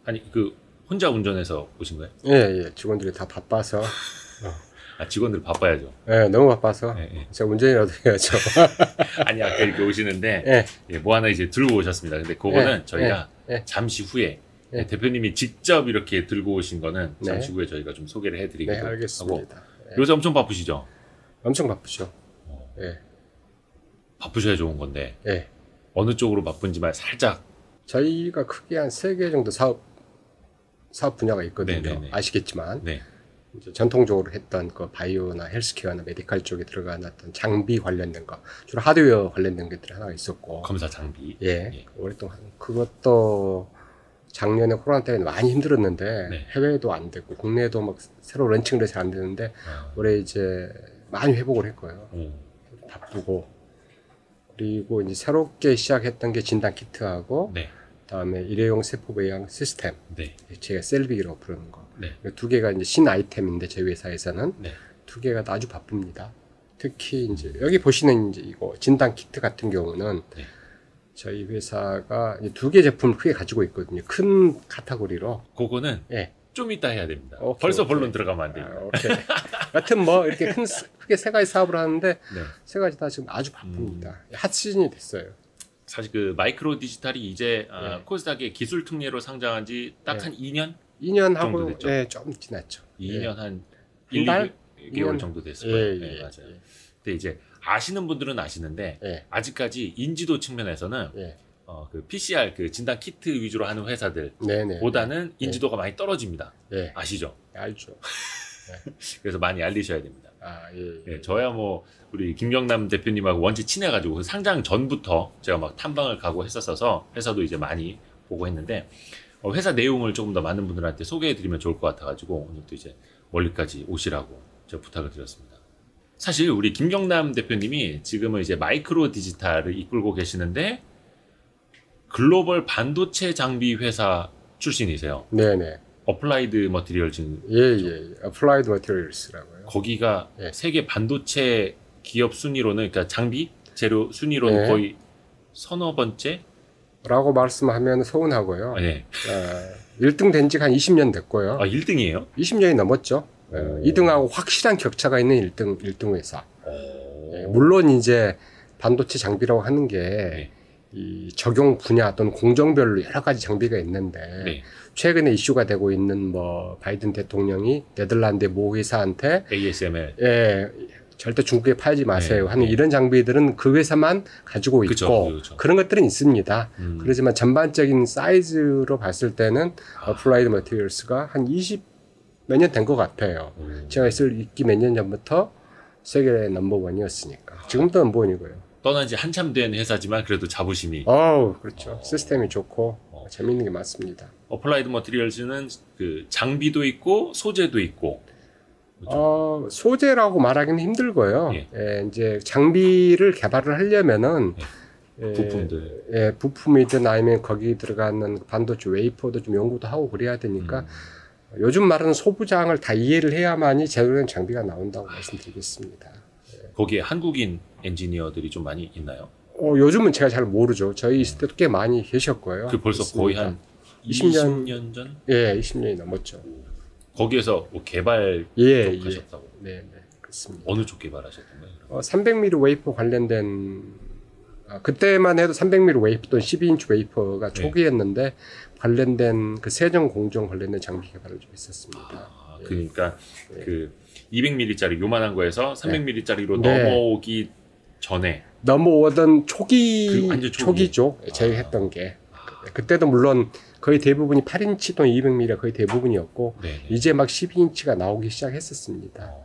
아니 그 혼자 운전해서 오신 거예요? 예, 예. 직원들이 다 바빠서. 아, 직원들 바빠야죠. 예, 너무 바빠서. 예, 예. 제가 운전이라도 해야죠. 아니 아까 이렇게 오시는데 예. 예, 뭐 하나 이제 들고 오셨습니다. 근데 그거는 예, 저희가 예, 예. 잠시 후에 예. 대표님이 직접 이렇게 들고 오신 거는 네. 잠시 후에 저희가 좀 소개를 해드리기도 네, 하고. 알겠습니다. 예. 요새 엄청 바쁘시죠? 엄청 바쁘죠. 예. 바쁘셔야 좋은 건데 예. 어느 쪽으로 바쁜지만 살짝. 저희가 크게 한 3개 정도 사업 분야가 있거든요. 네네네. 아시겠지만. 네. 이제 전통적으로 했던 그 바이오나 헬스케어나 메디칼 쪽에 들어간 어떤 장비 관련된 거, 주로 하드웨어 관련된 것들이 하나 있었고. 검사 장비. 예. 예. 오랫동안. 그것도 작년에 코로나 때문에 많이 힘들었는데, 네. 해외도 안 됐고, 국내에도 막 새로 런칭을 해서 안 되는데, 올해 이제 많이 회복을 했고요. 바쁘고. 그리고 이제 새롭게 시작했던 게 진단 키트하고, 네. 다음에 일회용 세포 배양 시스템. 네. 제가 셀빅이라고 부르는 거. 네. 두 개가 이제 신 아이템인데 저희 회사에서는 네. 두 개가 아주 바쁩니다. 특히 이제 여기 보시는 이제 이거 진단 키트 같은 경우는 네. 저희 회사가 두 개 제품을 크게 가지고 있거든요. 큰 카테고리로. 그거는 예. 좀 이따 해야 됩니다. 오케이, 벌써 오케이. 본론 들어가면 안 됩니다. 오케이. 여튼 뭐 이렇게 크게 세 가지 사업을 하는데 네. 세 가지 다 지금 아주 바쁩니다. 핫 시즌이 됐어요. 사실 그 마이크로 디지털이 이제 예. 코스닥의 기술 특례로 상장한 지 딱 예. 한 2년? 2년 정도 하고 됐죠? 예, 좀 지났죠. 2년 한 한 1, 달? 2개월 2년? 정도 됐을 예, 거예요. 예, 네, 맞아요. 예. 근데 이제 아시는 분들은 아시는데 예. 아직까지 인지도 측면에서는 예. 그 PCR 그 진단 키트 위주로 하는 회사들보다는 네네. 인지도가 많이 떨어집니다. 예. 아시죠? 알죠. 그래서 많이 알리셔야 됩니다. 아, 예. 예, 저야 뭐 우리 김경남 대표님하고 원체 친해가지고 상장 전부터 제가 막 탐방을 가고 했었어서 회사도 이제 많이 보고 했는데 회사 내용을 조금 더 많은 분들한테 소개해드리면 좋을 것 같아가지고 오늘 또 이제 멀리까지 오시라고 제가 부탁을 드렸습니다. 사실 우리 김경남 대표님이 지금은 이제 마이크로 디지털을 이끌고 계시는데 글로벌 반도체 장비 회사 출신이세요. 네네. 어플라이드 머티리얼즈. 예. Applied Materials라고요. 거기가 예. 세계 반도체 기업 순위로는, 그러니까 장비 재료 순위로는 예. 거의 서너 번째? 라고 말씀하면 서운하고요. 네. 1등 된 지가 한 20년 됐고요. 1등이에요? 20년이 넘었죠. 2등하고 확실한 격차가 있는 1등 회사. 물론 이제 반도체 장비라고 하는 게 이 적용 분야 또는 공정별로 여러 가지 장비가 있는데 네. 최근에 이슈가 되고 있는 뭐 바이든 대통령이 네덜란드 모 회사한테 ASML. 절대 중국에 팔지 마세요 하는 네. 이런 장비들은 그 회사만 가지고 있고 그쵸. 그런 것들은 있습니다. 그렇지만 전반적인 사이즈로 봤을 때는 어플라이드 머티리얼스가 한 20 몇 년 된 것 같아요. 제가 있기 몇 년 전부터 세계 넘버원이었으니까 지금도 넘버원이고요. 떠난 지 한참 된 회사지만 그래도 자부심이. 그렇죠. 시스템이 좋고 재미있는 게 많습니다. 어플라이드 머티리얼즈는 그 장비도 있고 소재도 있고. 그렇죠? 소재라고 말하기는 힘들고요. 이제 장비를 개발을 하려면은 부품들. 부품이든 아니면 거기 들어가는 반도체 웨이퍼도 좀 연구도 하고 그래야 되니까 요즘 말하는 소부장을 다 이해를 해야만이 제대로 된 장비가 나온다고 말씀드리겠습니다. 거기에 한국인 엔지니어들이 좀 많이 있나요? 요즘은 제가 잘 모르죠. 저희 있을 때도 꽤 많이 계셨고요. 그 벌써 있습니다. 거의 한 20년 전? 예, 20년이 넘었죠. 거기에서 뭐 개발 쪽 하셨다고? 네, 그렇습니다. 어느 쪽 개발하셨던 거예요? 300mm 웨이퍼 관련된 그때만 해도 300mm 웨이퍼 또는 12인치 웨이퍼가 초기였는데 관련된 그 세정 공정 관련된 장비 개발을 좀 했었습니다. 그러니까 그 200mm짜리 요만한 거에서 300mm짜리로 넘어오기 전에 넘어오던 초기 완전 초기죠. 제가 했던 게 그때도 물론 거의 대부분이 8인치 또는 200mm가 거의 대부분이었고 이제 막 12인치가 나오기 시작했었습니다.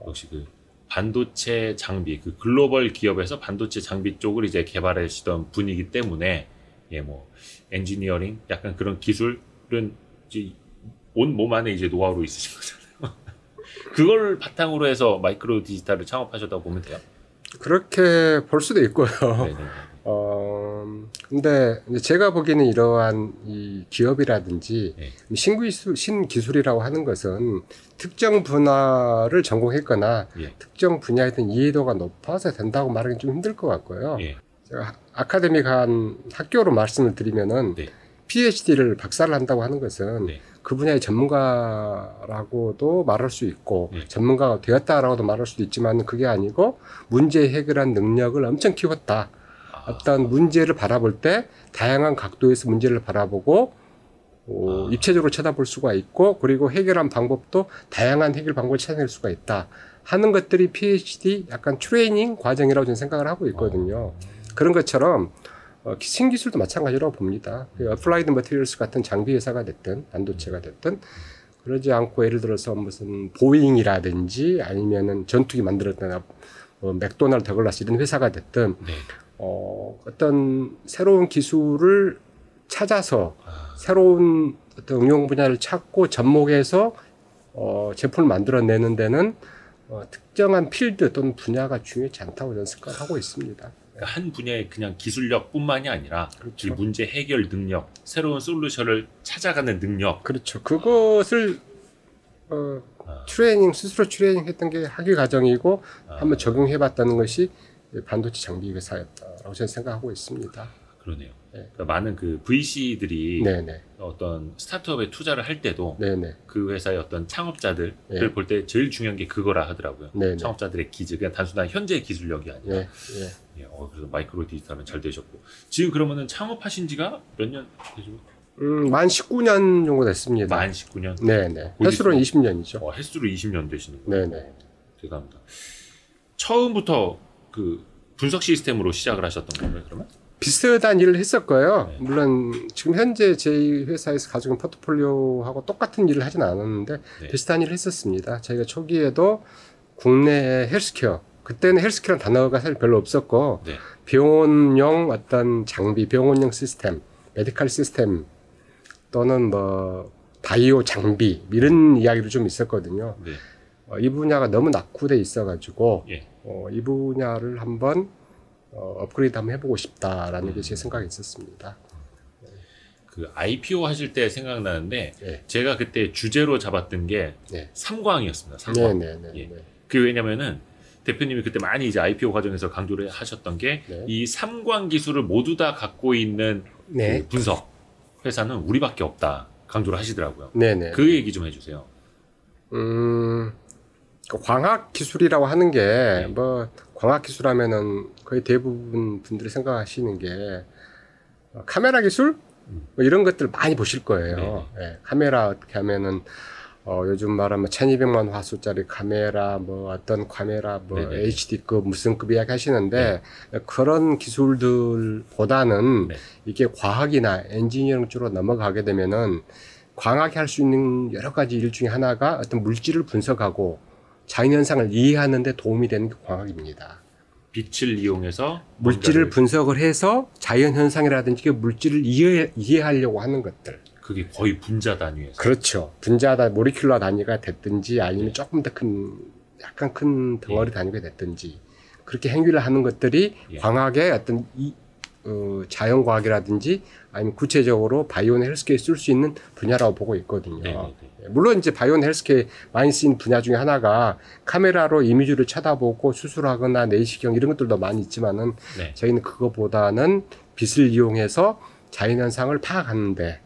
역시 그 반도체 장비, 그 글로벌 기업에서 반도체 장비 쪽을 이제 개발하시던 분이기 때문에 뭐 엔지니어링 약간 그런 기술은 이제 온 몸 안에 이제 노하우로 있으신 거잖아요. 그걸 바탕으로 해서 마이크로 디지털을 창업하셨다고 보면 돼요. 그렇게 볼 수도 있고요. 근데 제가 보기에는 이러한 이 기업이라든지 신기술이라고 하는 것은 특정 분야를 전공했거나 특정 분야에 대한 이해도가 높아서 된다고 말하기는 좀 힘들 것 같고요. 제가 아카데믹한 학교로 말씀을 드리면은 PhD를 박사를 한다고 하는 것은 네. 그 분야의 전문가라고도 말할 수 있고 네. 전문가가 되었다라고도 말할 수도 있지만 그게 아니고 문제 해결한 능력을 엄청 키웠다. 어떤 문제를 바라볼 때 다양한 각도에서 문제를 바라보고 입체적으로 쳐다볼 수가 있고 그리고 해결한 방법도 다양한 해결 방법을 찾아낼 수가 있다 하는 것들이 PhD 약간 트레이닝 과정이라고 저는 생각을 하고 있거든요. 그런 것처럼 신기술도 마찬가지라고 봅니다. 어플라이드 머티리얼스 같은 장비 회사가 됐든 반도체가 됐든 그러지 않고 예를 들어서 무슨 보잉이라든지 아니면은 전투기 만들었던 맥도날드 더글라스 이런 회사가 됐든 네. 어떤 새로운 기술을 찾아서 새로운 어떤 응용 분야를 찾고 접목해서 제품을 만들어내는 데는 특정한 필드 또는 분야가 중요하지 않다고 저는 생각하고 있습니다. 그러니까 한 분야의 그냥 기술력뿐만이 아니라 그렇죠. 이 문제 해결 능력, 새로운 솔루션을 찾아가는 능력. 그렇죠. 그것을 트레이닝 스스로 트레이닝했던 게 학위 과정이고 한번 적용해봤다는 것이 반도체 장비 회사였다라고 저는 생각하고 있습니다. 그러네요. 네. 그러니까 많은 그 VC들이 네네. 어떤 스타트업에 투자를 할 때도 네네. 그 회사의 어떤 창업자들을 네. 볼 때 제일 중요한 게 그거라 하더라고요. 네네. 창업자들의 기질, 그냥 단순한 현재 기술력이 아니라. 예, 예. 예, 그래서 마이크로 디지털하면 잘 되셨고 지금 그러면은 창업하신 지가 몇 년 되죠? 만 19년 정도 됐습니다. 만 19년. 네네. 횟수로는 20년이죠. 횟수로 20년 되시는 거예요. 네네. 대단합니다. 처음부터 그 분석 시스템으로 시작을 하셨던 건가요, 그러면? 비슷한 일을 했었고요. 네. 물론 지금 현재 저희 회사에서 가지고 있는 포트폴리오하고 똑같은 일을 하진 않았는데 네. 비슷한 일을 했었습니다. 저희가 초기에도 국내 헬스케어, 그때는 헬스케어라는 단어가 사실 별로 없었고 네. 병원용 어떤 장비, 병원용 시스템, 메디컬 시스템 또는 뭐 바이오 장비 이런 이야기도 좀 있었거든요. 네. 이 분야가 너무 낙후돼 있어가지고 예. 이 분야를 한번 업그레이드 한번 해보고 싶다라는 게 제 생각이 있었습니다. 그 IPO 하실 때 생각나는데 네. 제가 그때 주제로 잡았던 게 네. 삼광이었습니다. 삼광. 네네네. 예. 그 왜냐면은 대표님이 그때 많이 이제 IPO 과정에서 강조를 하셨던 게 이 네. 삼광 기술을 모두 다 갖고 있는 네. 그 분석 회사는 우리밖에 없다 강조를 하시더라고요. 네네. 그 얘기 좀 해주세요. 그 광학 기술이라고 하는 게 뭐 광학 기술하면은 거의 대부분 분들이 생각하시는 게 카메라 기술 뭐 이런 것들 많이 보실 거예요. 예, 카메라 어떻게 하면은 요즘 말하면 1200만 화소짜리 카메라 뭐 어떤 카메라 뭐 네네. HD급 무슨급 이야기 하시는데 그런 기술들보다는 네. 이게 과학이나 엔지니어링 쪽으로 넘어가게 되면은 광학이 할 수 있는 여러 가지 일 중에 하나가 어떤 물질을 분석하고 자연현상을 이해하는 데 도움이 되는 게 광학입니다. 빛을 이용해서 물질을 뭔가를- 분석을 해서 자연현상이라든지 그 물질을 이해하려고 하는 것들. 그게 거의 분자 단위에서. 그렇죠. 분자 모리큘러 단위가 됐든지 아니면 조금 더 큰, 약간 큰 덩어리 단위가 됐든지 그렇게 행위를 하는 것들이 예. 광학의 어떤 자연과학이라든지 아니면 구체적으로 바이오나 헬스케어에 쓸 수 있는 분야라고 보고 있거든요. 네네네. 물론 이제 바이오나 헬스케어에 많이 쓰이는 분야 중에 하나가 카메라로 이미지를 쳐다보고 수술하거나 내시경 이런 것들도 많이 있지만은 네. 저희는 그거보다는 빛을 이용해서 자연현상을 파악하는데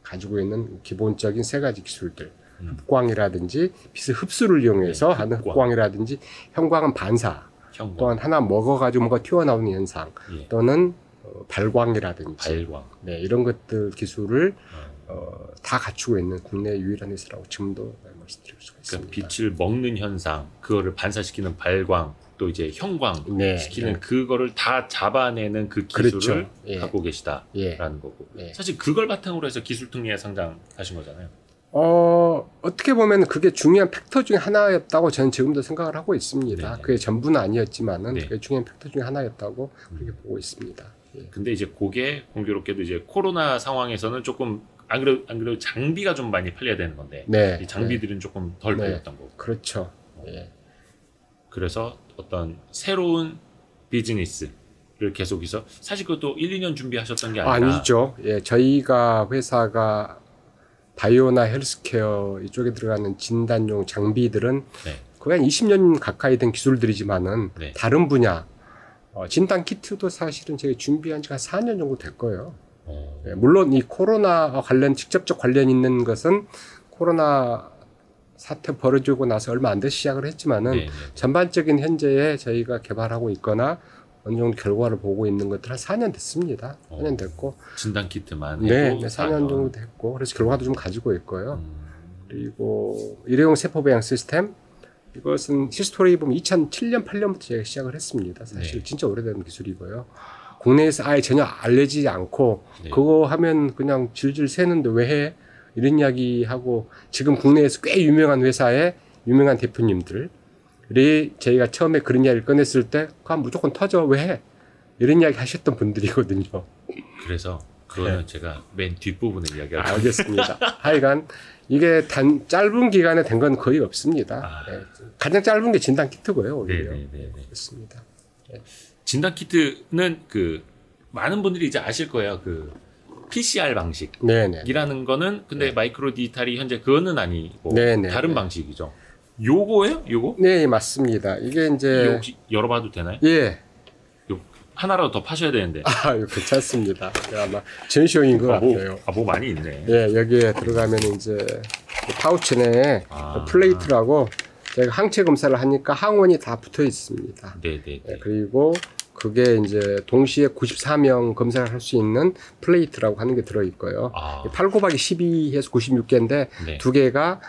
가지고 있는 기본적인 세 가지 기술들. 흡광이라든지 빛의 흡수를 이용해서 하는 흡광이라든지 형광은 반사. 형광, 또한 하나 먹어가지고 뭔가 튀어나오는 현상. 예. 또는 발광이라든지. 발광. 네, 이런 것들 기술을 다 갖추고 있는 국내 유일한 회사라고 지금도 말씀드릴 수가 그러니까 있습니다. 빛을 먹는 현상, 그거를 반사시키는 발광, 또 이제 형광 네, 시키는 네. 그거를 다 잡아내는 그 기술을 그렇죠. 예. 갖고 계시다라는 예. 거고. 예. 사실 그걸 바탕으로 해서 기술특례 상장하신 거잖아요. 어떻게 보면 그게 중요한 팩터 중에 하나였다고 저는 지금도 생각을 하고 있습니다. 네네. 그게 전부는 아니었지만은 네. 그게 중요한 팩터 중에 하나였다고 그렇게 보고 있습니다. 예. 근데 이제 그게 공교롭게도 이제 코로나 상황에서는 조금 안 그래도 장비가 좀 많이 팔려야 되는 건데 네. 이 장비들은 조금 덜 네. 팔렸던 거고. 그렇죠. 예. 그래서 어떤 새로운 비즈니스를 계속해서 사실 그것도 1, 2년 준비하셨던 게 아니라 아니죠. 예, 저희가 회사가 바이오나 헬스케어 이쪽에 들어가는 진단용 장비들은 네. 거의 한 20년 가까이 된 기술들이지만은 네. 다른 분야 진단 키트도 사실은 저희 준비한 지가 한 4년 정도 됐고요. 예, 물론 이 코로나 관련 직접적 관련 있는 것은 코로나 사태 벌어지고 나서 얼마 안 돼서 시작을 했지만은 네, 네. 전반적인 현재에 저희가 개발하고 있거나 어느 정도 결과를 보고 있는 것들 한 4년 됐습니다. 4년 됐고 진단 키트만 네, 해도 4년 정도 됐고 그래서 결과도 좀 가지고 있고요. 그리고 일회용 세포 배양 시스템 이것은 히스토리 보면 2007년 8년부터 제가 시작을 했습니다. 사실 네. 진짜 오래된 기술이고요. 국내에서 아예 전혀 알려지지 않고 네. 그거 하면 그냥 질질 새는데 왜 해? 이런 이야기하고 지금 국내에서 꽤 유명한 회사의 유명한 대표님들이 저희가 처음에 그런 이야기를 꺼냈을 때 그럼 무조건 터져 왜 해? 이런 이야기 하셨던 분들이거든요. 그래서 그거는 네. 제가 맨 뒷부분에 이야기할 거예요. 알겠습니다. 하여간 이게 짧은 기간에 된 건 거의 없습니다. 네. 가장 짧은 게 진단 키트고요. 오히려. 네네네. 그렇습니다. 진단 키트는 그 많은 분들이 이제 아실 거예요. 그 PCR 방식이라는 네네. 거는 근데 마이크로 디지털이 현재 그거는 아니고 네네. 다른 방식이죠. 요거예요? 요거? 네, 맞습니다. 이게 이거 이제 혹시 열어봐도 되나요? 예. 요 하나라도 더 파셔야 되는데. 아, 이거 괜찮습니다. 아마 전시용인 것 같아요. 뭐 많이 있네. 예, 여기에 들어가면 이제 파우치 내에 플레이트라고 저희가 항체 검사를 하니까 항원이 다 붙어 있습니다. 네네. 예, 그리고 그게 이제 동시에 94명 검사를 할 수 있는 플레이트라고 하는 게 들어 있고요. 8 곱하기 12해서 96개인데 네. 두 개가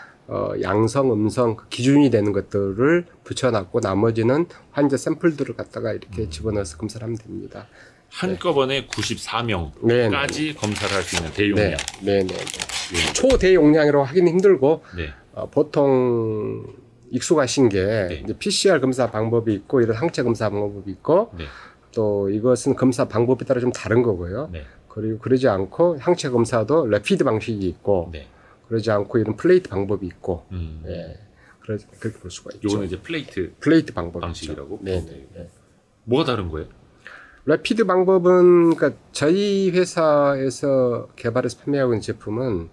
양성, 음성 기준이 되는 것들을 붙여놨고 나머지는 환자 샘플들을 갖다가 이렇게 집어넣어서 검사를 하면 됩니다. 한꺼번에 94명까지 네. 검사를 할 수 있는 대용량. 네네. 초대용량이라고 하기는 힘들고 네. 보통 익숙하신 게 이제 PCR 검사 방법이 있고 이런 항체 검사 방법이 있고 네. 또 이것은 검사 방법에 따라 좀 다른 거고요. 네. 그리고 그러지 않고 항체 검사도 레피드 방식이 있고 네. 그러지 않고 이런 플레이트 방법이 있고 예. 그렇게 볼 수가 있죠. 요거는 이제 플레이트 방식이라고. 네네. 뭐가 다른 거예요? 레피드 방법은 그러니까 저희 회사에서 개발해서 판매하고 있는 제품은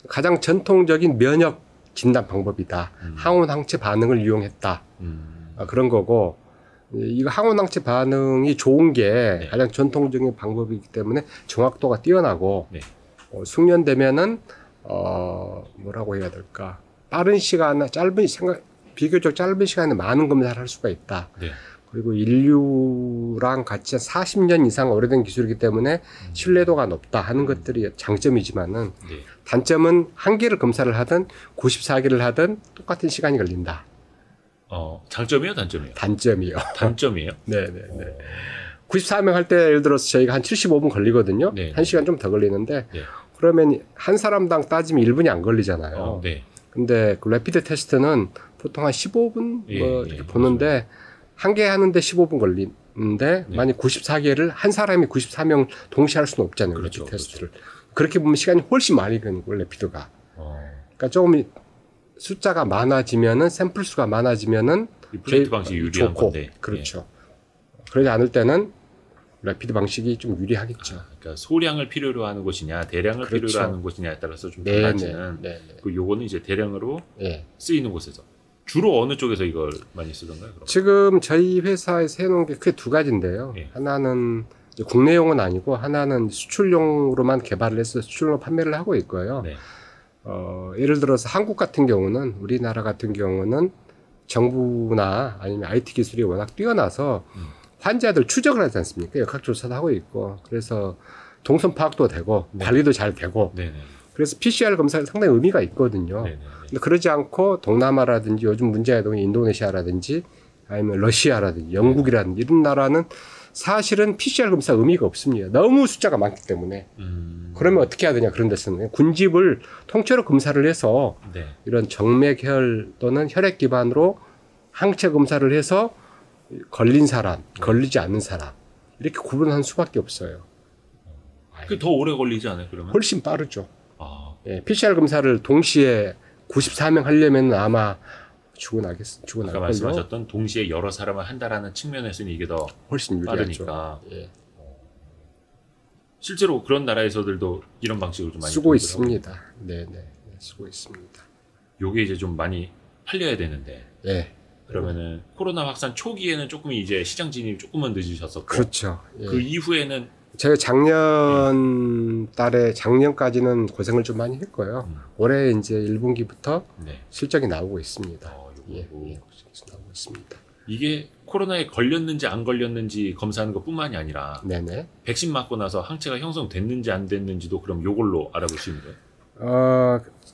가장 전통적인 면역 진단 방법이다. 항원 항체 반응을 이용했다. 그런 거고 이거 항원 항체 반응이 좋은 게 가장 전통적인 방법이기 때문에 정확도가 뛰어나고 숙련되면은 뭐라고 해야 될까? 빠른 시간에 비교적 짧은 시간에 많은 검사를 할 수가 있다. 네. 그리고 인류랑 같이 40년 이상 오래된 기술이기 때문에 신뢰도가 높다 하는 것들이 장점이지만은 단점은 한 개를 검사를 하든 94개를 하든 똑같은 시간이 걸린다. 장점이에요, 단점이에요? 단점이요. 단점이에요? 네네네. 94명 할 때 예를 들어서 저희가 한 75분 걸리거든요. 네. 1시간 좀 더 걸리는데 네. 그러면 한 사람당 따지면 1분이 안 걸리잖아요. 네. 근데 그 레피드 테스트는 보통 한 15분 이렇게 보는데 한 개 하는데 15분 걸리는데 만약 94개를 한 사람이 94명 동시에 할 수는 없잖아요. 그렇죠, 레피드 테스트를. 그렇게 보면 시간이 훨씬 많이 걸리고 레피드가. 그러니까 조금 숫자가 많아지면은 샘플 수가 많아지면은 이 플레이트 방식이 유리한 좋고, 건데. 그렇죠. 그러지 않을 때는 레피드 방식이 좀 유리하겠죠. 그러니까 소량을 필요로 하는 곳이냐, 대량을 그렇죠. 필요로 하는 곳이냐에 따라서 좀 달라지는. 그 요거는 이제 대량으로 쓰이는 곳에서 주로 어느 쪽에서 이걸 많이 쓰던가요? 그럼? 지금 저희 회사에서 해놓은 게 크게 두 가지인데요. 하나는 이제 국내용은 아니고 하나는 수출용으로만 개발을 해서 수출로 판매를 하고 있고요. 예를 들어서 한국 같은 경우는 우리나라 같은 경우는 정부나 아니면 IT 기술이 워낙 뛰어나서 환자들 추적을 하지 않습니까? 역학조사도 하고 있고 그래서 동선 파악도 되고 관리도 잘 되고 그래서 PCR 검사가 상당히 의미가 있거든요. 근데 그러지 않고 동남아라든지 요즘 문제가 되는 인도네시아라든지 아니면 러시아라든지 영국이라든지 이런 나라는 사실은 PCR 검사 의미가 없습니다. 너무 숫자가 많기 때문에. 그러면 어떻게 해야 되냐 그런 데서는 군집을 통째로 검사를 해서 이런 정맥혈 또는 혈액 기반으로 항체 검사를 해서 걸린 사람, 걸리지 않는 사람 이렇게 구분할 수밖에 없어요. 그게 더 오래 걸리지 않아요? 그러면? 훨씬 빠르죠. PCR 검사를 동시에 94명 하려면 아마 죽어나갈걸요. 아까 말씀하셨던 동시에 여러 사람을 한다라는 측면에서는 이게 더 훨씬 유리하죠. 빠르니까. 실제로 그런 나라에서들도 이런 방식으로 좀 많이 쓰고 있습니다. 네네, 쓰고 있습니다. 요게 이제 좀 많이 팔려야 되는데. 그러면은 코로나 확산 초기에는 조금 이제 시장 진입이 조금은 늦으셨었고. 그렇죠. 그 이후에는 제가 작년 달에 작년까지는 고생을 좀 많이 했고요. 올해 이제 1분기부터 네. 실적이 나오고 있습니다. 예. 나오고 있습니다. 이게 코로나에 걸렸는지 안 걸렸는지 검사하는 것뿐만이 아니라 네네. 백신 맞고 나서 항체가 형성됐는지 안 됐는지도 그럼 요걸로 알아볼 수 있는 거예요?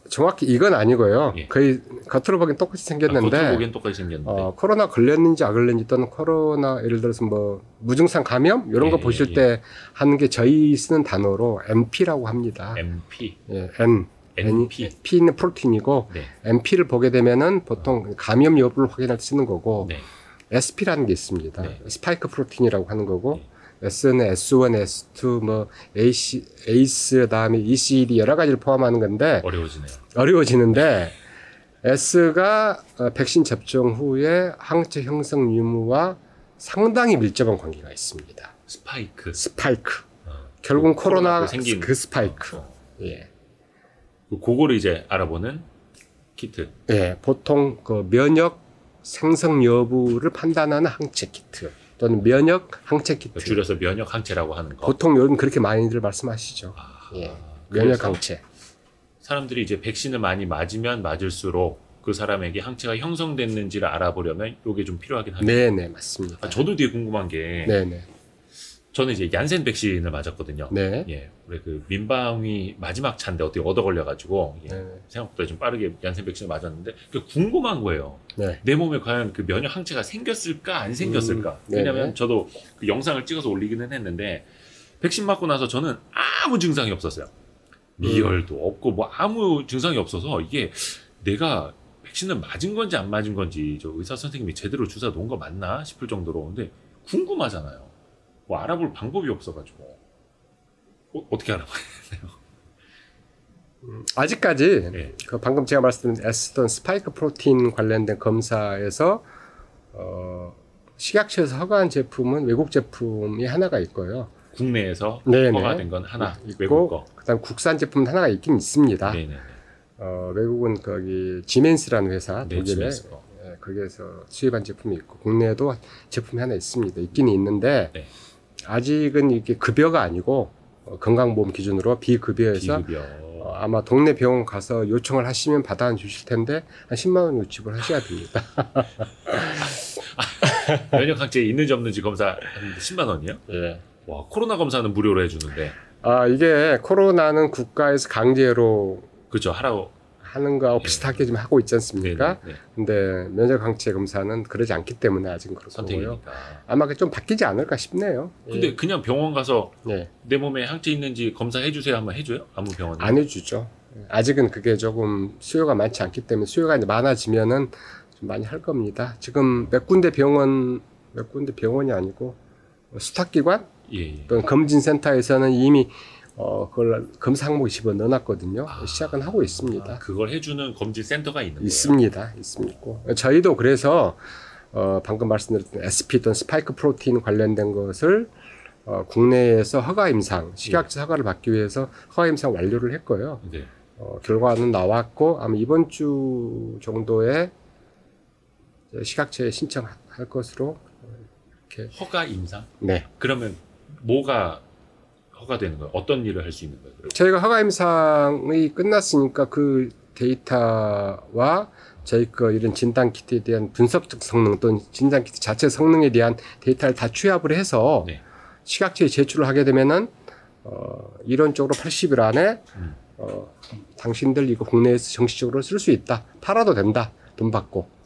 정확히 이건 아니고요. 예. 거의 겉으로 보기엔 똑같이 생겼는데 겉으로 보기엔 똑같이 생겼는데 코로나 걸렸는지 안 걸렸는지 또는 코로나 예를 들어서 뭐 무증상 감염 이런 거 보실 때 하는 게 저희 쓰는 단어로 MP라고 합니다. MP, 예, NP. P는 프로틴이고 네. MP를 보게 되면은 보통 감염 여부를 확인할 때 쓰는 거고 네. SP라는 게 있습니다. 네. 스파이크 프로틴이라고 하는 거고 S는 S1, S2, 뭐 ACE, 그다음에 ECD 여러 가지를 포함하는 건데 어려워지는데 S가 백신 접종 후에 항체 형성 유무와 상당히 밀접한 관계가 있습니다. 스파이크. 결국 코로나 생긴 그 스파이크. 예. 그거를 이제 알아보는 키트. 예, 보통 그 면역 생성 여부를 판단하는 항체 키트 또는 면역 항체 키트. 줄여서 면역 항체라고 하는 거. 보통 요즘 그렇게 많이들 말씀하시죠. 예, 면역 항체. 사람들이 이제 백신을 많이 맞으면 맞을수록 그 사람에게 항체가 형성됐는지를 알아보려면 이게 좀 필요하긴 합니다. 네네, 맞습니다. 저도 되게 궁금한 게 네네. 저는 이제 얀센 백신을 맞았거든요. 네. 예, 우리 그 민방위 마지막 차인데 어떻게 얻어 걸려가지고 생각보다 좀 빠르게 얀센 백신을 맞았는데 궁금한 거예요. 네. 내 몸에 과연 그 면역 항체가 생겼을까 안 생겼을까? 왜냐하면 저도 그 영상을 찍어서 올리기는 했는데 백신 맞고 나서 저는 아무 증상이 없었어요. 미열도 없고 뭐 아무 증상이 없어서 이게 내가 백신을 맞은 건지 안 맞은 건지 저 의사 선생님이 제대로 주사 놓은 거 맞나 싶을 정도로 근데 궁금하잖아요. 뭐 알아볼 방법이 없어가지고 어떻게 알아봐야 되나요? 아직까지 네. 그 방금 제가 말씀드린 S던 스파이크 프로틴 관련된 검사에서 식약처에서 허가한 제품은 외국 제품이 하나가 있고요. 국내에서 네네. 허가된 건 하나, 있고, 외국 거. 그다음 국산 제품 하나가 있긴 있습니다. 네네. 외국은 거기 지멘스라는 회사 네, 독일에 거기에서 수입한 제품이 있고 국내에도 제품이 하나 있습니다. 있긴 있는데 네. 아직은 이게 급여가 아니고 건강보험 기준으로 비급여에서 아마 동네 병원 가서 요청을 하시면 받아 주실 텐데 한 10만 원 요청을 하셔야 됩니다. 면역 항체 있는지 없는지 검사하는데 10만 원이요? 예. 와, 코로나 검사는 무료로 해주는데. 이게 코로나는 국가에서 강제로 그렇죠. 하라고 하는 거하고 비슷하게 좀 하고 있지 않습니까? 네네. 근데 면역 항체 검사는 그러지 않기 때문에 아직은 그렇고요. 선택이니까. 아마 좀 바뀌지 않을까 싶네요. 근데 예. 그냥 병원 가서 네. 내 몸에 항체 있는지 검사해 주세요 하면 해줘요? 아무 병원에? 안 해주죠. 아직은 그게 조금 수요가 많지 않기 때문에 수요가 이제 많아지면은 좀 많이 할 겁니다. 지금 몇 군데 병원이 아니고 수탁기관 예. 또는 검진센터에서는 이미 그걸 검사 항목에 집어 넣어놨거든요. 시작은 하고 있습니다. 그걸 해주는 검진 센터가 있는 거예요? 있습니다. 있고 저희도 그래서 방금 말씀드렸던 SP 또는 스파이크 프로틴 관련된 것을 국내에서 허가 임상, 식약처 허가를 받기 위해서 허가 임상 완료를 했고요. 네. 결과는 나왔고 아마 이번 주 정도에 식약처에 신청할 것으로 이렇게. 허가 임상? 네. 그러면 뭐가 허가되는 거예요? 어떤 일을 할 수 있는 거예요? 저희가 허가 임상이 끝났으니까 그 데이터와 저희 이런 진단 키트에 대한 분석적 성능 또는 진단 키트 자체 성능에 대한 데이터를 다 취합을 해서 네. 식약처에 제출을 하게 되면은 이론적으로 80일 안에 당신들 이거 국내에서 정식적으로 쓸 수 있다. 팔아도 된다. 돈 받고.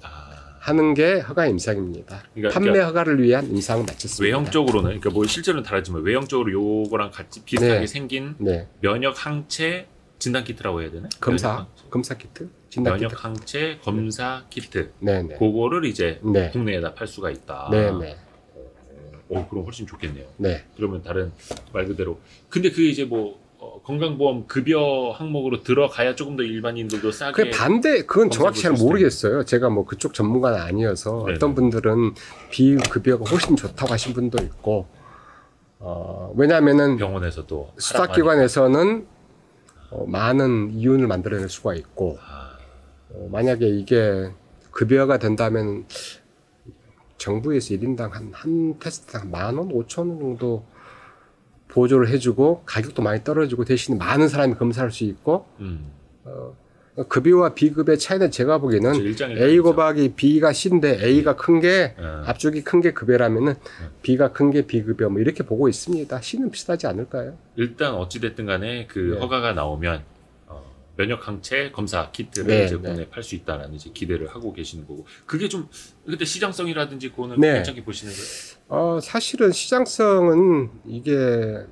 하는 게 허가 임상입니다. 판매 허가를 위한 임상을 마쳤습니다. 외형적으로는 그러니까 뭐 실제로는 다르지만 외형적으로 요거랑 같이 비슷하게 생긴 면역 항체 진단 키트라고 해야 되나? 검사 키트, 진단 면역 키트. 항체 검사 키트. 네네. 그거를 이제 국내에다 팔 수가 있다. 네네. 그럼 훨씬 좋겠네요. 네. 그러면 다른 말 그대로 근데 그게 이제 뭐 건강보험 급여 항목으로 들어가야 조금 더 일반인들도 싸게. 그건 정확히 잘 모르겠어요. 제가 뭐 그쪽 전문가는 아니어서 네네. 어떤 분들은 비급여가 훨씬 좋다고 하신 분도 있고, 왜냐하면은 병원에서도 수탁기관에서는 많은 이윤을 만들어낼 수가 있고, 만약에 이게 급여가 된다면 정부에서 1인당 한 테스트당 10,000원, 5,000원 정도 보조를 해주고 가격도 많이 떨어지고 대신 많은 사람이 검사할 수 있고 급여와 B급의 차이는 제가 보기에는 A 곱하기 B가 C인데 A가 큰 게 압축이 큰 게 급여라면은 B가 큰 게 B급여 뭐 이렇게 보고 있습니다. C는 비슷하지 않을까요? 일단 어찌됐든 간에 그 허가가 나오면 면역 항체 검사 키트를 네, 이제 국내에 팔 수 있다라는 이제 기대를 하고 계시는 거고 그게 좀 그때 시장성이라든지 그거는 괜찮게 보시는 거예요? 사실은 시장성은 이게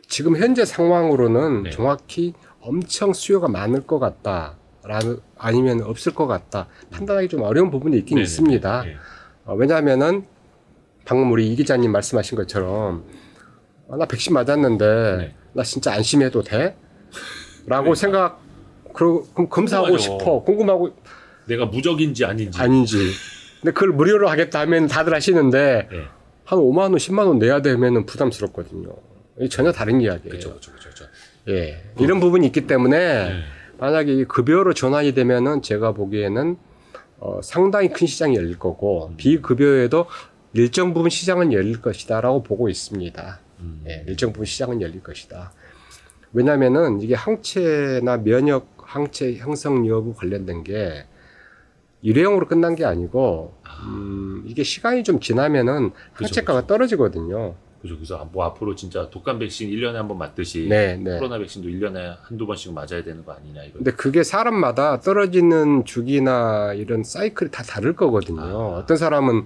지금 현재 상황으로는 정확히 엄청 수요가 많을 것 같다라는 아니면 없을 것 같다 판단하기 좀 어려운 부분이 있긴 있습니다. 왜냐하면은 방금 우리 이 기자님 말씀하신 것처럼 나 백신 맞았는데 나 진짜 안심해도 돼? 라고 생각 그럼 검사하고 싶어 궁금하고 내가 무적인지 아닌지 근데 그걸 무료로 하겠다 하면 다들 하시는데 한 5만 원, 10만 원 내야 되면은 부담스럽거든요. 이게 전혀 다른 이야기예요. 그렇죠. 이런 부분이 있기 때문에 만약에 급여로 전환이 되면은 제가 보기에는 상당히 큰 시장이 열릴 거고 비급여에도 일정 부분 시장은 열릴 것이다라고 보고 있습니다. 일정 부분 시장은 열릴 것이다. 왜냐면은 이게 항체나 면역 항체 형성 여부 관련된 게 일회용으로 끝난 게 아니고 이게 시간이 좀 지나면은 항체가가 떨어지거든요. 그래서 뭐 앞으로 진짜 독감 백신 1년에 한 번 맞듯이 코로나 백신도 1년에 한두 번씩 맞아야 되는 거 아니냐 이거. 근데 그게 사람마다 떨어지는 주기나 이런 사이클이 다 다를 거거든요. 어떤 사람은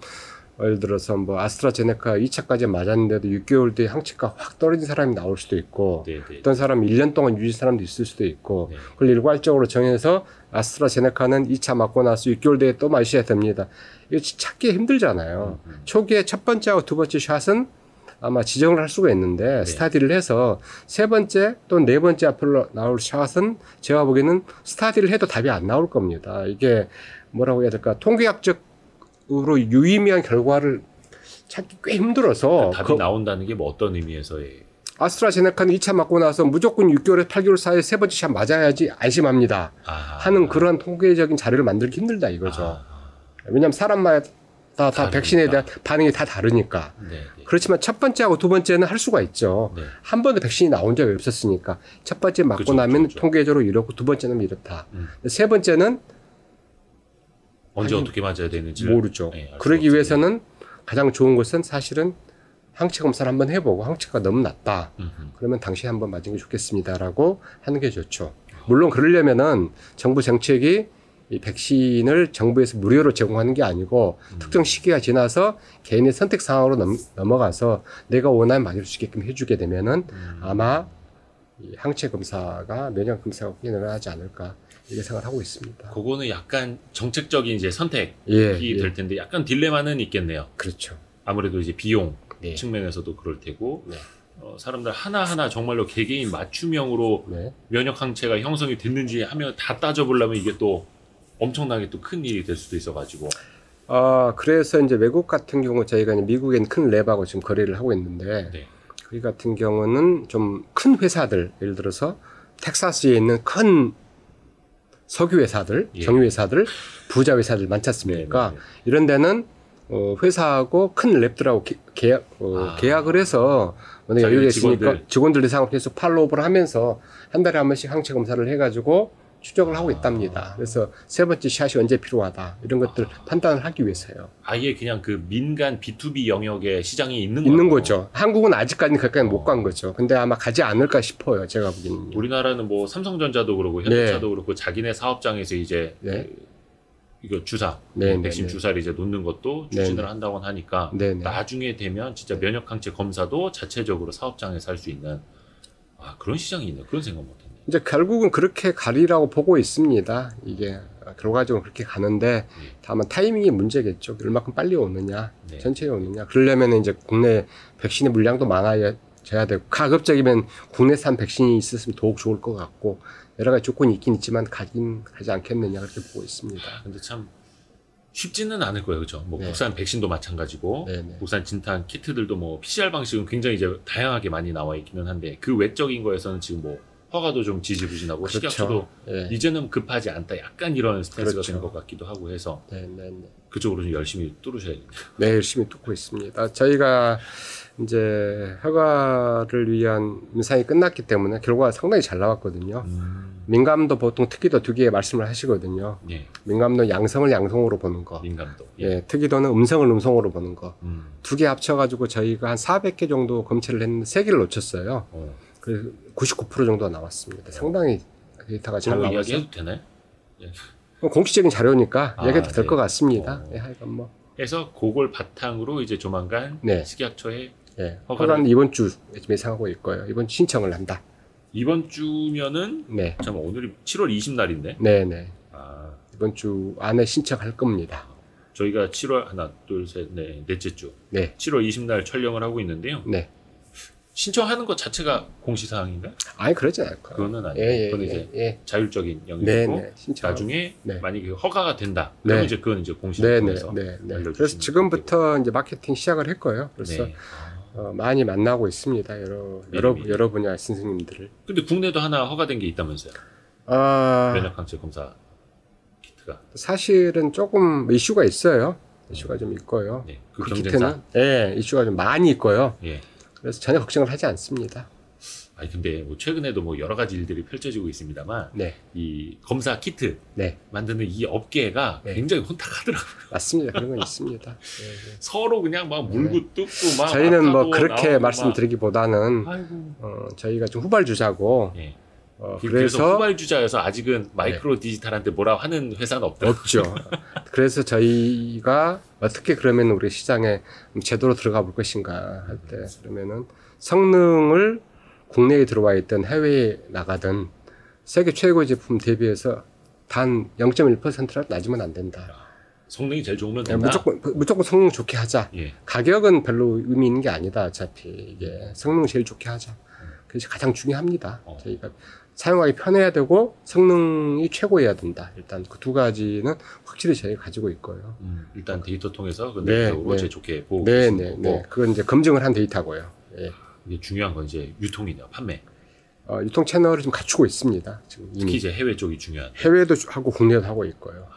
예를 들어서 뭐 아스트라제네카 2차까지 맞았는데도 6개월 뒤에 항체가 확 떨어진 사람이 나올 수도 있고 어떤 사람은 1년 동안 유지 사람도 있을 수도 있고 그걸 일괄적으로 정해서 아스트라제네카는 2차 맞고 나서 6개월 뒤에 또 마셔야 됩니다. 이거 찾기 힘들잖아요. 초기에 첫 번째하고 두 번째 샷은 아마 지정을 할 수가 있는데 스타디를 해서 세 번째 또는 네 번째 앞으로 나올 샷은 제가 보기에는 스타디를 해도 답이 안 나올 겁니다. 이게 뭐라고 해야 될까 통계학적으로 유의미한 결과를 찾기 꽤 힘들어서 답이 나온다는 게 뭐 어떤 의미에서의 아스트라제네카는 2차 맞고 나서 무조건 6개월에서 8개월 사이에 세 번째 샷 맞아야지 안심합니다 하는 그런 통계적인 자료를 만들기 힘들다 이거죠. 왜냐하면 사람마다 다 백신에 대한 반응이 다 다르니까. 그렇지만 첫 번째하고 두 번째는 할 수가 있죠. 한 번도 백신이 나온 적이 없었으니까 첫 번째 맞고 나면 통계적으로 이렇고 두 번째는 이렇다. 세 번째는 언제 어떻게 맞아야 되는지 모르죠. 그러기 위해서는 가장 좋은 것은 사실은 항체 검사를 한번 해보고 항체가 너무 낮다. 그러면 당신이 한번 맞은 게 좋겠습니다라고 하는 게 좋죠. 물론 그러려면은 정부 정책이 이 백신을 정부에서 무료로 제공하는 게 아니고 특정 시기가 지나서 개인의 선택 상황으로 넘어가서 내가 원하면 맞을 수 있게끔 해주게 되면은 아마 이 항체 검사가 면역 검사가 꽤 늘어나지 않을까 이렇게 생각하고 있습니다. 그거는 약간 정책적인 이제 선택이 될 텐데 약간 딜레마는 있겠네요. 그렇죠. 아무래도 이제 비용 측면에서도 그럴 테고 사람들 하나하나 정말로 개개인 맞춤형으로 면역 항체가 형성이 됐는지 하면 다 따져보려면 이게 또 엄청나게 또 큰 일이 될 수도 있어가지고. 그래서 이제 외국 같은 경우 저희가 이제 미국엔 큰 랩하고 지금 거래를 하고 있는데 거기 같은 경우는 좀 큰 회사들 예를 들어서 텍사스에 있는 큰 석유 회사들, 정유 회사들, 부자 회사들 많지 않습니까? 이런 데는 회사하고 큰 랩들하고 계약을 해서 만약에 여기에 있으니까 직원들 대상으로 계속 팔로우업을 하면서 한 달에 한 번씩 항체 검사를 해가지고 추적을 하고 있답니다. 그래서 세 번째 샷이 언제 필요하다 이런 것들 판단을 하기 위해서요. 아예 그냥 그 민간 B2B 영역에 시장이 있는 거죠. 한국은 아직까지는 거기까지 못 간 거죠. 근데 아마 가지 않을까 싶어요. 제가 보기에는. 우리나라는 뭐 삼성전자도 그렇고 현대차도 그렇고 자기네 사업장에서 이제 이거 주사, 백신 주사를 이제 놓는 것도 추진을 한다고 하니까 나중에 되면 진짜 면역항체 검사도 자체적으로 사업장에서 할 수 있는 그런 시장이 있네. 그런 생각 못했네. 이제 결국은 그렇게 가리라고 보고 있습니다. 이게 결과적으로 그렇게 가는데 다만 타이밍이 문제겠죠. 얼마큼 빨리 오느냐, 천천히 오느냐. 그러려면 이제 국내 백신의 물량도 많아져야 되고 가급적이면 국내산 백신이 있었으면 더욱 좋을 것 같고 여러 가지 조건이 있긴 있지만 가지 않겠느냐 그렇게 보고 있습니다. 근데 참 쉽지는 않을 거예요, 그렇죠? 뭐 국산 백신도 마찬가지고 국산 진단 키트들도 뭐 PCR 방식은 굉장히 이제 다양하게 많이 나와 있기는 한데 그 외적인 거에서는 지금 뭐 허가도 좀 지지부진하고 식약처도 이제는 급하지 않다. 약간 이런 스탠스가 되는 것 같기도 하고 해서 그쪽으로 좀 열심히 뚫으셔야겠네요. 네, 열심히 뚫고 있습니다. 저희가 이제 허가를 위한 임상이 끝났기 때문에 결과가 상당히 잘 나왔거든요. 민감도 보통 특이도 2개 말씀을 하시거든요. 예. 민감도 양성을 양성으로 보는 거. 민감도. 예. 특이도는 음성을 음성으로 보는 거. 2개 합쳐가지고 저희가 한 400개 정도 검체를 했는데 3개를 놓쳤어요. 그래서 99% 정도가 나왔습니다. 상당히 데이터가 잘 나와서. 이야기해도 되나요? 예. 공식적인 자료니까 얘기해도 될 것 네. 같습니다. 예, 하여간 뭐. 해서 그걸 바탕으로 이제 조만간 네. 식약처에 예. 허가를 허가는 이번 주 예상하고 있고요. 이번 주 신청을 한다. 이번 주면은 네. 잠깐 오늘이 7월 20날인데. 네네. 아, 이번 주 안에 신청할 겁니다. 저희가 7월 하나, 둘, 셋, 넷째 주. 네. 7월 20날 촬영을 하고 있는데요. 네. 신청하는 것 자체가 공시사항인가? 아니 그러지 않고요. 그거는 아니고 그건 이제 자율적인 영역이고 네네. 나중에 네. 만약에 허가가 된다. 그러면 네. 이제 그건 이제 공시를 통해서 네. 알려주시면 그래서 지금부터 이제 마케팅 시작을 했고요. 그래서 네. 많이 만나고 있습니다. 여러 분야 선생님들을. 근데 국내도 하나 허가된 게 있다면서요? 면역항체 검사 키트가. 사실은 조금 이슈가 있어요. 이슈가 좀 있고요. 네. 그 경쟁사? 키트는 이슈가 좀 많이 있고요. 예. 그래서 전혀 걱정을 하지 않습니다. 아니 근데 뭐 최근에도 뭐 여러 가지 일들이 펼쳐지고 있습니다만 네. 이 검사 키트 네. 만드는 이 업계가 네. 굉장히 혼탁하더라고요. 맞습니다. 그런 건 있습니다. 서로 그냥 막 물고 뜯고 막 저희는 뭐 아까도 그렇게 나오고 말씀드리기보다는 아이고. 저희가 좀 후발주자고 예. 그래서 그래서 후발주자여서 아직은 마이크로 디지털한테 뭐라 하는 회사는 없더라고요. 없죠. 그래서 저희가 어떻게 그러면 우리 시장에 제대로 들어가 볼 것인가 할 때 그러면은 성능을 국내에 들어와 있던 해외에 나가든 세계 최고 제품 대비해서 단 0.1%라도 낮으면 안 된다. 성능이 제일 좋으면 된다. 무조건 성능 좋게 하자. 예. 가격은 별로 의미 있는 게 아니다. 어차피 이게 성능 제일 좋게 하자. 그것이 가장 중요합니다. 저희가 사용하기 편해야 되고 성능이 최고여야 된다. 일단 그 2가지는 확실히 저희가 가지고 있고요. 일단 데이터 통해서 그 네, 데이터로 네. 제일 좋게 보고 네. 계시는 거고. 그건 이제 검증을 한 데이터고요. 예. 이게 중요한 건 이제 유통이네요. 판매. 유통 채널을 좀 갖추고 있습니다. 지금 특히 이제 해외 쪽이 중요한. 해외도 하고 국내도 하고 있고요.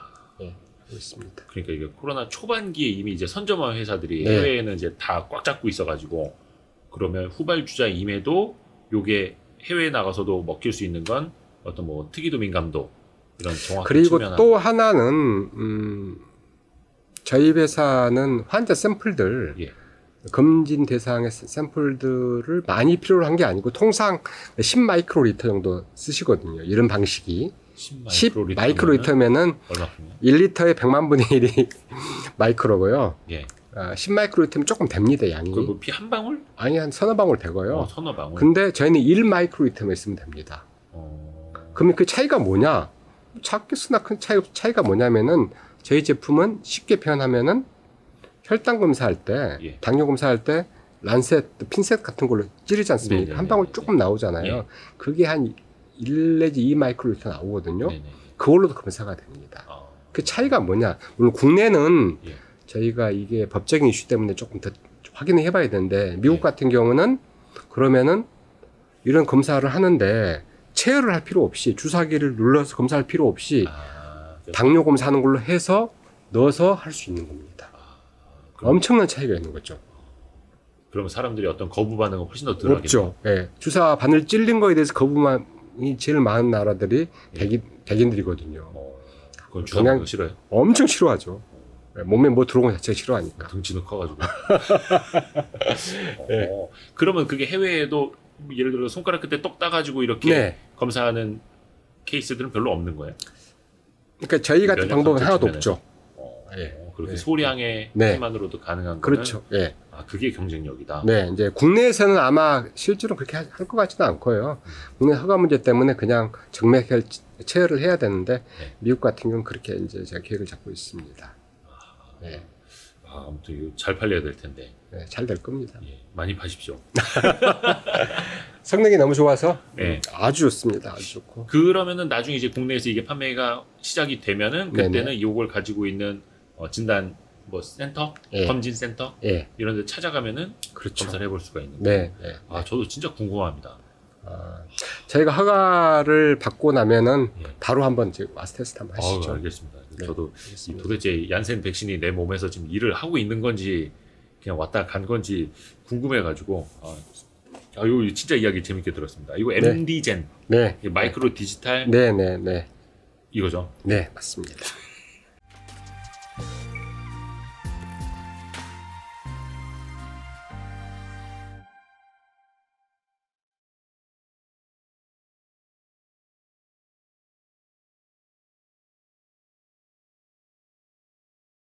예, 하고 있습니다. 그러니까 이게 코로나 초반기에 이미 이제 선점화 회사들이 네. 해외에는 이제 다 꽉 잡고 있어가지고 그러면 후발주자임에도 요게 해외에 나가서도 먹힐 수 있는 건 어떤 뭐 특이도 민감도 이런 정확한 그리고 측면하고. 또 하나는 저희 회사는 환자 샘플들 예. 검진 대상의 샘플들을 많이 필요로 한 게 아니고 통상 10마이크로리터 정도 쓰시거든요. 이런 방식이 10 마이크로리터면은 얼마큼이요? 1리터에 100만 분의 1이 마이크로고요. 예. 10마이크로리터면 조금 됩니다, 양이. 그 뭐 피 한 방울? 아니, 한 서너 방울 되고요. 서너 방울. 근데 저희는 1마이크로리터만 있으면 됩니다. 그러면 그 차이가 뭐냐? 작게 쓰나 큰 차이가 뭐냐면은 저희 제품은 쉽게 표현하면은 혈당 검사할 때, 예. 당뇨 검사할 때 란셋, 핀셋 같은 걸로 찌르지 않습니까? 네네네. 한 방울 조금 나오잖아요. 예. 그게 한 1 내지 2 마이크로리터 나오거든요. 네네. 그걸로도 검사가 됩니다. 그 차이가 뭐냐? 물론 국내는 예. 저희가 이게 법적인 이슈 때문에 조금 더 확인을 해봐야 되는데 미국 예. 같은 경우는 그러면은 이런 검사를 하는데 체열을 할 필요 없이 주사기를 눌러서 검사할 필요 없이 당뇨 검사하는 걸로 해서 넣어서 할 수 있는 겁니다. 엄청난 차이가 있는 거죠. 그러면 사람들이 어떤 거부 반응은 훨씬 더 덜하겠네요. 없죠. 예. 주사 바늘 찔린 거에 대해서 거부만이 제일 많은 나라들이 백인들이거든요. 그건 주사 맞는 거 싫어요? 엄청 싫어하죠. 예, 몸에 뭐 들어온 것 자체가 싫어하니까. 등치는 커가지고. 네. 그러면 그게 해외에도 예를 들어 손가락 끝에 똑 따가지고 이렇게 네. 검사하는 케이스들은 별로 없는 거예요? 그러니까 저희 같은 방법은 하나도 측면에서. 없죠. 예. 그렇게 네. 소량의 네. 힘만으로도 가능한 거는 그렇죠. 예. 그게 경쟁력이다. 네, 이제 국내에서는 아마 실제로 그렇게 할 것 같지는 않고요. 국내 허가 문제 때문에 그냥 정맥혈 체열을 해야 되는데 네. 미국 같은 경우는 그렇게 이제 제가 계획을 잡고 있습니다. 네. 아무튼 이거 잘 팔려야 될 텐데. 네, 잘 될 겁니다. 예, 많이 파십시오. 성능이 너무 좋아서 네. 아주 좋습니다. 아주 좋고. 그러면은 나중에 이제 국내에서 이게 판매가 시작이 되면은 그때는 네네. 이걸 가지고 있는 진단 뭐 센터, 예. 검진 센터 예, 이런 데 찾아가면은 그렇죠. 검사를 해볼 수가 있는 네, 네. 저도 진짜 궁금합니다. 저희가 허가를 받고 나면은 예. 바로 한번 이제 와서 테스트 한번 하시죠. 알겠습니다. 네, 저도 알겠습니다. 도대체 얀센 백신이 내 몸에서 지금 일을 하고 있는 건지 그냥 왔다 간 건지 궁금해가지고 이거 진짜 이야기 재밌게 들었습니다. 이거 MD젠, 네. 마이크로 디지털 네, 네, 네. 이거죠. 네, 맞습니다.